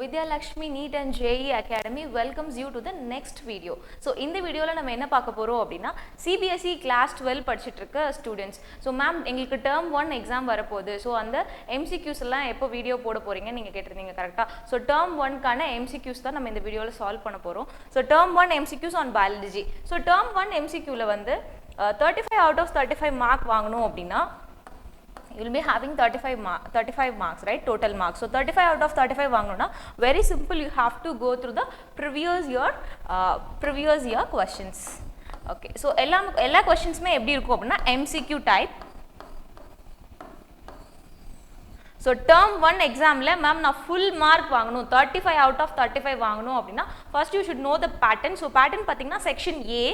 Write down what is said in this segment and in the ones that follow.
Vidya Lakshmi NEET and JEE Academy welcomes you to the next video. So இந்த வீடியோல நம்ம என்ன பார்க்க போறோம் அப்படினா CBSE class 12 படிச்சிட்டு இருக்க students. So ma'am எங்களுக்கு term 1 exam வரப்போகுது. So அந்த MCQs எல்லாம் எப்போ வீடியோ போட போறீங்க நீங்க கேட்டிருந்தீங்க கரெக்ட்டா. So term 1 கான MCQs தான் நம்ம இந்த வீடியோல சால்வ் பண்ண போறோம். So term 1 MCQs on biology. So term 1 MCQ ல வந்து 35 out of 35 mark வாங்கணும் அப்படினா you will be having 35 marks, right? Total marks. So 35 out of 35 vaanganona very simple, you have to go through the previous year questions. Okay, so ella questions me eppadi irukum appadina MCQ type. So term 1 exam la ma'am na full mark vaanganum 35 out of 35 vaanganum appadina first you should know the pattern. So pattern pathina section A,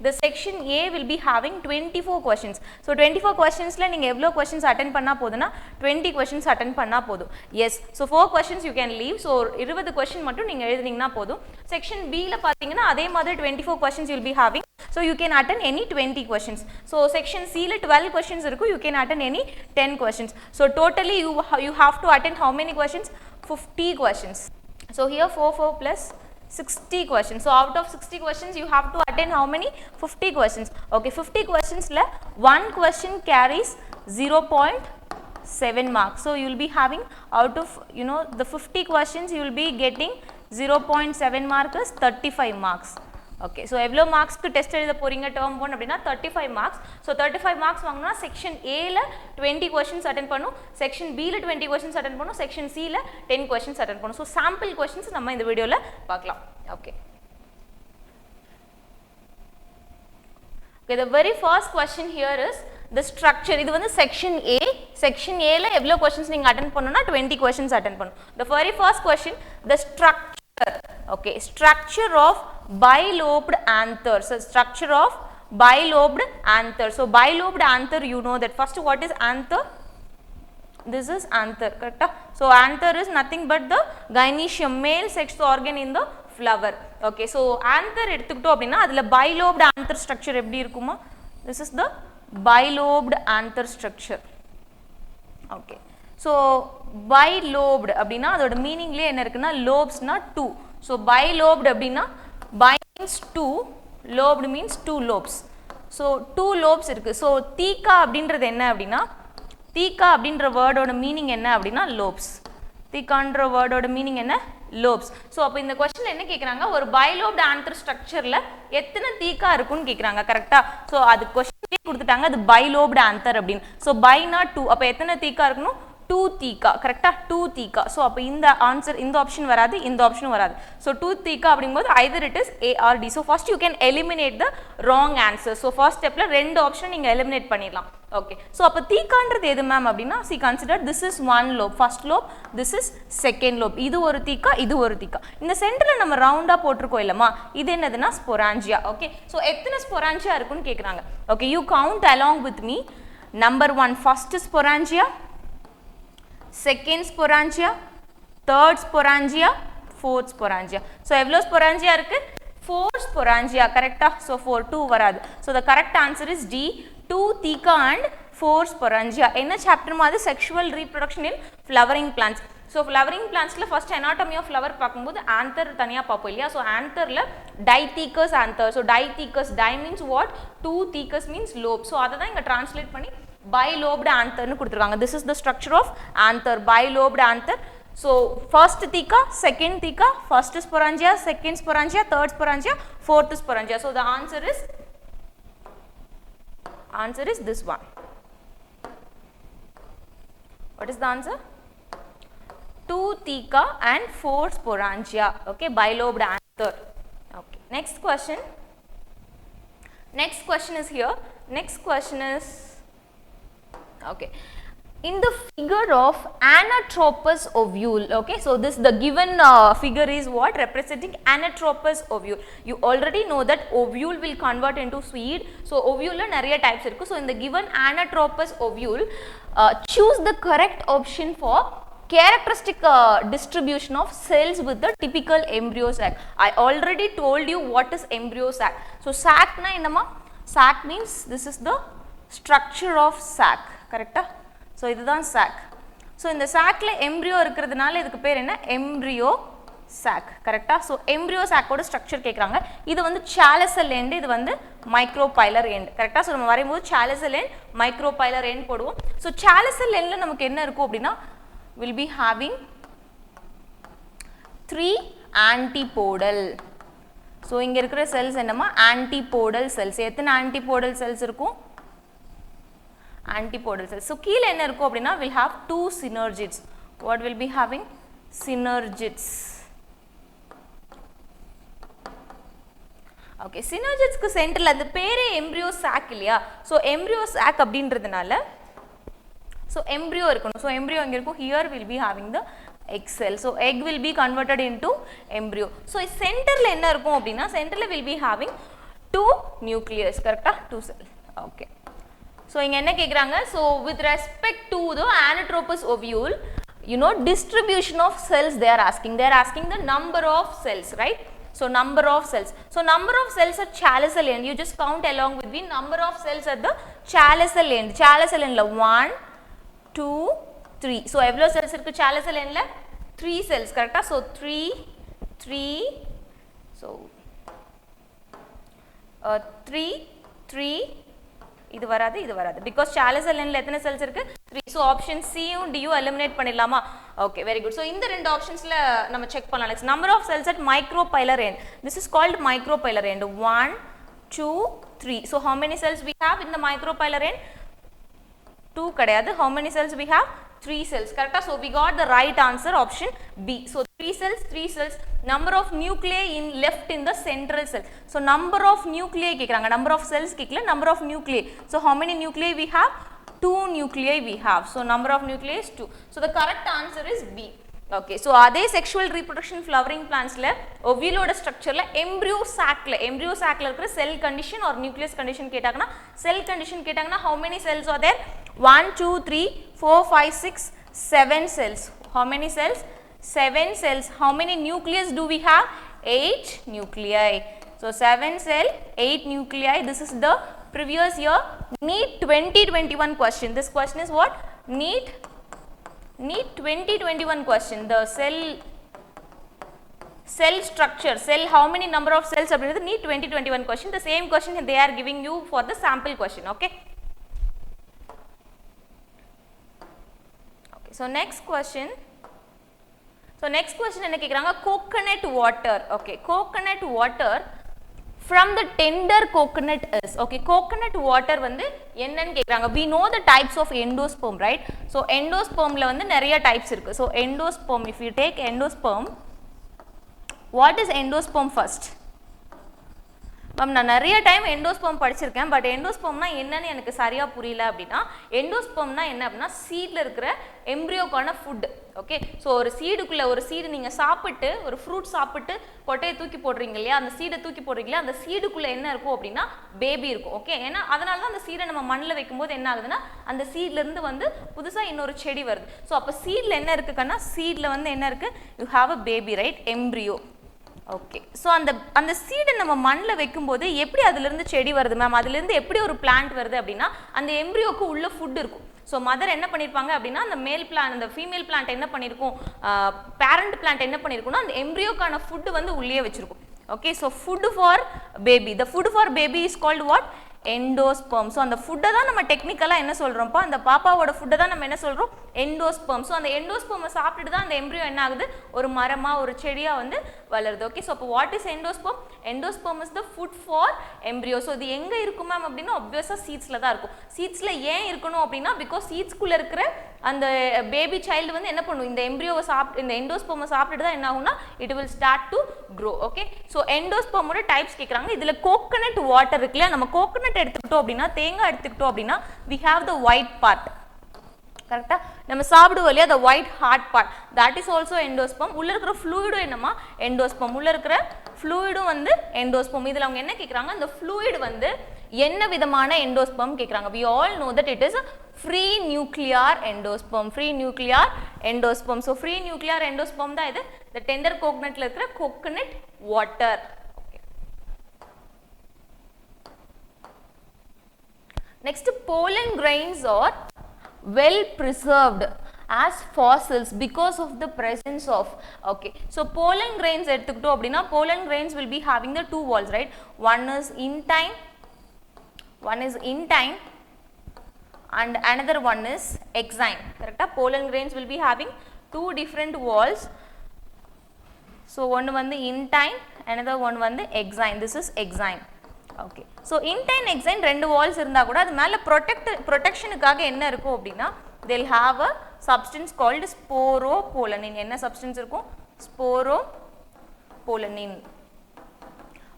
the section A will be having 24 questions. So 24 questions la neenga evlo questions attend panna poduna 20 questions attend panna podum. Yes, so 4 questions you can leave. So 20 question mattum neenga eludiningna podum. Section B la pathina adhe madri 24 questions you will be having. So you can attend any 20 questions. So section C la 12 questions irukku, you can attend any 10 questions. So totally you have to attend how many questions? 50 questions. So here 4 plus 60 questions. So out of 60 questions you have to attend how many? 50 questions. Okay, 50 questions la one question carries 0.7 marks. So you will be having out of the 50 questions you will be getting 0.7 mark is 35 marks. Okay, so evlo marks ku test எழுத போறீங்க term 1 அப்படினா 35 marks. So 35 marks வாங்குனா section A ல 20 questions attend பண்ணும், section B ல 20 questions attend பண்ணும், section C ல 10 questions attend பண்ணும். So sample questions நம்ம இந்த வீடியோல பார்க்கலாம். Okay. Okay, the very first question here is the structure. இது வந்து section A. Section A ல எவ்வளவு questions நீங்க attend பண்ணனும்னா 20 questions attend பண்ணனும். The very first question, the structure. Okay, structure of bilobed anther. So structure of bilobed anther. So bilobed anther, you know that first what is anther? This is anther, correct? So anther is nothing but the gynoecium, male sex organ in the flower. Okay, so anther எடுத்துக்கிட்டோம் அப்படினா அதுல bilobed anther structure எப்படி இருக்குமா? This is the bilobed anther structure. Okay, so bilobed அப்படினா அதோட மீனிங்லயே என்ன இருக்குன்னா lobesனா 2. So bilobed அப்படினா bi means 2, lobed means 2 lobes. So 2 lobes இருக்கு. So தீக்கா அப்படின்றது என்ன அப்படினா, தீக்கா அப்படின்ற வேர்டோட மீனிங் என்ன அப்படினா lobes. தீக்கான்ற வேர்டோட மீனிங் என்ன? lobes. So அப்ப இந்த क्वेश्चनல என்ன கேக்குறாங்க, ஒரு bilobed anther structureல எத்தனை தீக்கா இருக்குன்னு கேக்குறாங்க, கரெக்ட்டா? So அது क्वेश्चनே கொடுத்துட்டாங்க, அது bilobed anther அப்படினு. So bi na 2, அப்ப எத்தனை தீக்கா இருக்கணும்? 2 தீக்கா, கரெக்ட்டா? 2 தீக்கா. So அப்ப இந்த ஆன்சர், இந்த ஆப்ஷன் வராது, இந்த ஆப்ஷனும் வராது. So 2 தீக்கா அப்படிங்கும்போது either it is A or D. So first you can eliminate the wrong answer. So first stepல ரெண்டு ஆப்ஷன் நீங்க eliminate பண்ணிடலாம். Okay, so அப்ப தீக்கான்றது எது மேம் அப்படினா, see consider this is one lobe, first lobe, this is second lobe. இது ஒரு தீக்கா, இது ஒரு தீக்கா. இந்த சென்டர்ல நம்ம ரவுண்டா போட்டுருக்கோம் இல்லமா, இது என்னதுன்னா ஸ்பொராஞ்சியா. Okay, so எத்தனை ஸ்பொராஞ்சியா இருக்குன்னு கேக்குறாங்க. Okay, you count along with me. Number 1, first sporangia, second sporangia, third sporangia, fourth sporangia. So எவ்வளோ sporangia இருக்கு? 4 sporangia, correct? So 4, 2 வராது. So the correct answer is D, 2 theca and 4 sporangia. என்ன chapter மாதிரி? Sexual reproduction in flowering plants. So flowering plantsல first anatomy of flower பார்க்கும்போது anther தனியா பார்ப்போம் இல்லையா? So antherல dithecous anther. So dithecous, di means what? 2 thecous means lobe. So அதை தான் இங்க translate பண்ணி bilobed anther னு கொடுத்திருக்காங்க. This is the structure of anther, bilobed anther. So first theca, second theca, first sporangia, second sporangia, third sporangia, fourth sporangia. So the answer is this one. What is the answer? 2 theca and 4 sporangia. Okay, bilobed anther. Okay, next question. Next question is here. Next question is, okay, in the figure of anatropous ovule. Okay, so this the given figure is what? Representing anatropous ovule. You already know that ovule will convert into seed. So ovule la nariya types irukku. So in the given anatropous ovule, choose the correct option for characteristic distribution of cells with the typical embryo sac. I already told you what is embryo sac. So sac na enama? Sac means this is the structure of sac, correct? So இதுதான் sac. So இந்த sac ல embryo இருக்கிறதுனால இதுக்கு பேர் என்ன? Embryo sac கரெக்ட்டா so embryo sac ஓட structure கேக்குறாங்க இது வந்து chaloसल end இது வந்து micropylar end கரெக்ட்டா சோ நம்ம வரையும்போது chaloसल end micropylar end போடுவோம் சோ chaloसल endல நமக்கு என்ன இருக்கும் அப்படினா will be having 3 antipodal so இங்க இருக்கிற செல்ஸ் என்னமா antipodal cells எத்தனை antipodal cells இருக்கும் antipodal cells so கீழ என்ன இருக்கும் அப்படினா will have 2 synergids what will be having synergids okay synergids க்கு சென்டர்ல அந்த பேரே embryo sac இல்லையா so embryo sac அப்படின்றதுனால so embryo இருக்கணும் so embryo எங்க இருக்கும் here will be having the egg cell so egg will be converted into embryo so சென்டர்ல என்ன இருக்கும் அப்படினா சென்டர்ல will be having 2 nucleus கரெக்ட்டா 2 cell okay so இங்க என்ன கேக்குறாங்க so with respect to the anatropous ovule you know distribution of cells they are asking the number of cells right so number of cells so number of cells at chaloसल end you just count along with the number of cells at the chaloसल end la 1 2 3 so எவ்வளவு cells இருக்கு chaloसल end la 3 cells correct so 3 so 3 இது வராது because chaloसल end la எத்தனை cells இருக்கு 3 so option C யும் D யும் eliminate பண்ணிடலாமா okay very good so இந்த ரெண்டு ஆப்ஷன்ஸ்ல நம்ம செக் பண்ணலாம் next number of cells at micropylar end this is called micropylar end 1 2 3 so how many cells we have in the micropylar end 2 கிடையாது how many cells we have 3 cells correct so we got the right answer option B so 3 cells number of nuclei in left in the central cell so number of nuclei கேக்குறாங்க number of cells கேக்கல number of nuclei so how many nuclei we have 2 nuclei we have so number of nuclei is 2 so the correct answer is B okay so அதே sexual reproduction flowering plants ல ovule ஓட ஸ்ட்ரக்சர்ல embryo sac ல இருக்கிற cell condition or nucleus condition கேட்டாங்கன்னா cell condition கேட்டாங்கன்னா how many cells are there 1 2 3 4 5 6 7 cells how many cells 7 cells how many nucleus do we have 8 nuclei so 7 cell 8 nuclei this is the previous year NEET 2021 question this question is what NEET 2021 question the cell structure cell how many number of cells அப்படிங்கிறது NEET 2021 question the same question they are giving you for the sample question okay so next question என்ன கேக்குறாங்க coconut water okay coconut water from the tender coconut is okay coconut water வந்து என்னன்னு கேக்குறாங்க we know the types of endosperm right so endosperm ல வந்து நிறைய types இருக்கு so endosperm if you take endosperm what is endosperm first ma'am நான் நிறைய time endosperm படிச்சிருக்கேன் பட் எண்டோஸ்பெர்ம்னா என்னன்னு எனக்கு சரியா புரியல அப்படினா எண்டோஸ்பெர்ம்னா என்ன அப்படினா சீட்ல இருக்கிற எம்பிரியோக்கான ஃபுட் ஓகே சோ ஒரு சீடு நீங்க சாப்பிட்டு ஒரு ஃப்ரூட் சாப்பிட்டு கொட்டையை தூக்கி போடுறீங்க இல்லையா அந்த சீடை தூக்கி போடுறீங்களா அந்த சீடுக்குள்ள என்ன இருக்கும் அப்படினா பேபி இருக்கும் ஓகே ஏன்னா அதனால தான் அந்த சீடை நம்ம மண்ணில் வைக்கும்போது என்ன ஆகுதுன்னா அந்த சீட்ல இருந்து வந்து புதுசா இன்னொரு செடி வருது சோ அப்ப சீட்ல என்ன இருக்குன்னா சீட்ல வந்து என்ன இருக்கு you have a baby right embryo okay so அந்த சீடை நம்ம மண்ணில் வைக்கும்போது எப்படி அதுல இருந்து செடி வருது மேம் அதுல இருந்து எப்படி ஒரு பிளான்ட் வருது அப்படின்னா அந்த எம்பிரியோக்கு உள்ள ஃபுட் இருக்கும் ஸோ மதர் என்ன பண்ணியிருப்பாங்க அப்படின்னா அந்த மேல் பிளான்ட் அந்த ஃபீமேல் பிளான்ட் என்ன பண்ணியிருக்கும் பேரண்ட் பிளான்ட் என்ன பண்ணியிருக்கும்னா அந்த எம்பிரியோக்கான ஃபுட் வந்து உள்ளே வச்சிருக்கும் okay so food for baby the food for baby is called what endosperm so அந்த ஃபுட்டை தான் நம்ம டெக்னிக்கலா என்ன சொல்றோம்ப்பா அந்த பாப்பாவோட ஃபுட்டை தான் நம்ம என்ன சொல்றோம் endosperm so அந்த endosperm சாப்பிட்டுட்டு தான் அந்த எம்பிரியோ என்ன ஆகுது ஒரு மரமா ஒரு செடியா வந்து வளருது ஓகே சோ அப்ப what is endosperm is the food for embryo so இது எங்க இருக்கும் மேம் அப்படினா obviously seedsல தான் இருக்கும் seedsல ஏன் இருக்கணும் அப்படினா because seeds குள்ள இருக்கிற அந்த பேபி சைல்டு வந்து என்ன பண்ணும் இந்த எம்பிரியோவை சாப்பிட்டு இந்த endosperm சாப்பிட்டுட்டு தான் என்ன ஆகும்னா it will start to grow okay so endosperm ஓட டைப்ஸ் கேக்குறாங்க இதுல coconut water இருக்குல நம்ம coconut எடுத்துக்கிட்டோம் அப்படினா தேங்காய் எடுத்துக்கிட்டோம் அப்படினா we have the white part கரெக்ட்டா நம்ம சாப்பிடுவோம் இல்லையா the white hard part that is also endosperm உள்ள இருக்கிற fluid என்னமா endosperm உள்ள இருக்கிற fluid வந்து endosperm இதுல அவங்க என்ன கேக்குறாங்க அந்த fluid வந்து என்ன விதமான endosperm கேக்குறாங்க we all know that it is a free nuclear endosperm so free nuclear endosperm தான் இது the tender coconutல இருக்கிற coconut water next pollen grains are well preserved as fossils because of the presence of, okay, so pollen grains எடுத்துக்கிட்டோம் அப்படின்னா pollen grains will be having the two walls, right? One is intine and another one is exine, correct? Pollen grains will be having two different walls. So one வந்து intine, another one வந்து exine. This is exine. Okay. So intine exine ரெண்டு walls இருந்தா கூட அது மேல protectionக்காக என்ன இருக்கும் அப்படின்னா they'll have a substance called sporopollenin. என்ன substance இருக்கும்? Sporopollenin.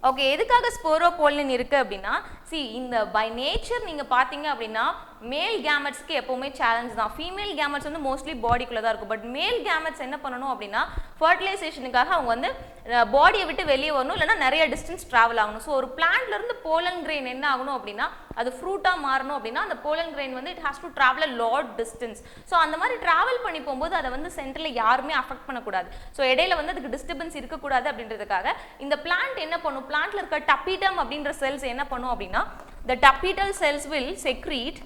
Okay, எதுக்காக sporopollenin இருக்கு அப்படின்னா see இந்த by nature நீங்க பாத்தீங்க அப்படின்னா மேல் கேமெட்ஸ்க்கு எப்பவுமே சேலஞ்ச் தான். ஃபீமேல் கேமெட்ஸ் வந்து மோஸ்ட்லி பாடிக்குள்ள தான் இருக்கும். பட் மேல் கேமெட்ஸ் என்ன பண்ணணும் அப்படின்னா ஃபர்டிலைசேஷனுக்காக அவங்க வந்து பாடியை விட்டு வெளியே வரணும், இல்லைன்னா நிறைய டிஸ்டன்ஸ் ட்ராவல் ஆகணும். ஸோ ஒரு பிளான்ட்ல இருந்து போலன் கிரெயின் என்ன ஆகணும் அப்படின்னா அது ஃப்ரூட்டாக மாறணும் அப்படின்னா அந்த போலன் கிரெயின் வந்து it has to travel a lot distance. So அந்த மாதிரி ட்ராவல் பண்ணி போகும்போது அதை வந்து சென்டரில் யாருமே அஃபெக்ட் பண்ணக்கூடாது. ஸோ இடையில வந்து அதுக்கு டிஸ்டர்பன்ஸ் இருக்கக்கூடாது அப்படின்றதுக்காக இந்த பிளான்ட் என்ன பண்ணும், பிளான்ட்ல இருக்க டப்பிடம் அப்படின்ற செல்ஸ் என்ன பண்ணும் அப்படின்னா the tapetal cells will secrete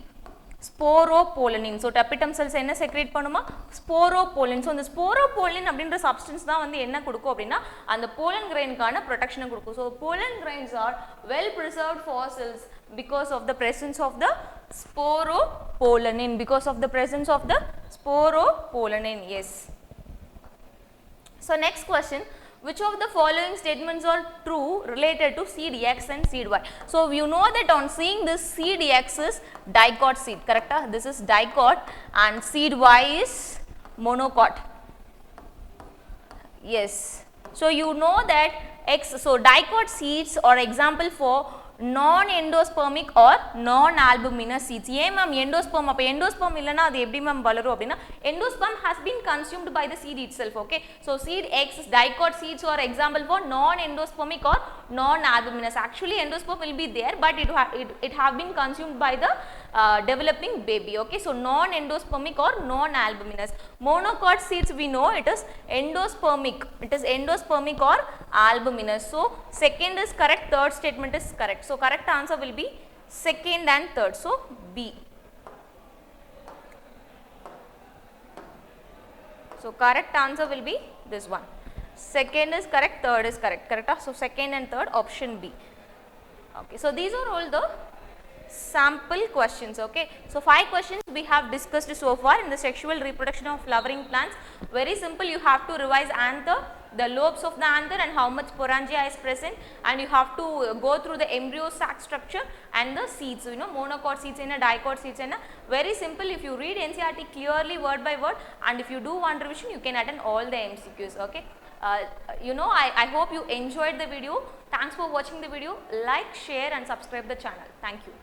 sporopollenin. So tapetum cells என்ன secrete பண்ணுமா? Sporopollenin. So இந்த sporopollenin அப்படின்ற substance தான் வந்து என்ன கொடுக்கும் அப்படின்னா அந்த pollen grainக்கான protection கொடுக்கும். So pollen grains are well preserved fossils because of the presence of the sporopollenin. Because of the presence of the sporopollenin. Yes. So next question. Which of the following statements are true related to seed X and seed Y? So you know that on seeing this seed X is dicot seed, correct? This is dicot and seed Y is monocot. Yes. So you know that X, so dicot seeds are example for non-endospermic or non-albuminous seeds. ஏன் ma'am endosperm? அப்போ endosperm இல்லைன்னா அது எப்படி ma'am வளரும் அப்படின்னா endosperm has been consumed by the seed itself. Okay, so seed X dicot seeds are example for non-endospermic or non-albuminous. Actually endosperm will be there, but it have been consumed by the developing baby. Okay, so non-endospermic or non-albuminous. Monocot seeds we know it is endospermic. It is endospermic or albuminous. So second is correct, third statement is correct. So correct answer will be second and third. So B. So correct answer will be this one. Second is correct, third is correct. Correct? So second and third option B. Okay. So these are all the sample questions. Okay, so 5 questions we have discussed so far in the sexual reproduction of flowering plants. Very simple. You have to revise anther, the lobes of the anther and how much sporangia is present, and you have to go through the embryo sac structure and the seeds. You know, monocot seeds and dicot seeds and very simple. If you read NCERT clearly word by word and if you do one revision, you can attend all the MCQs. Okay. You know, I hope you enjoyed the video. Thanks for watching the video. Like, share and subscribe the channel. Thank you.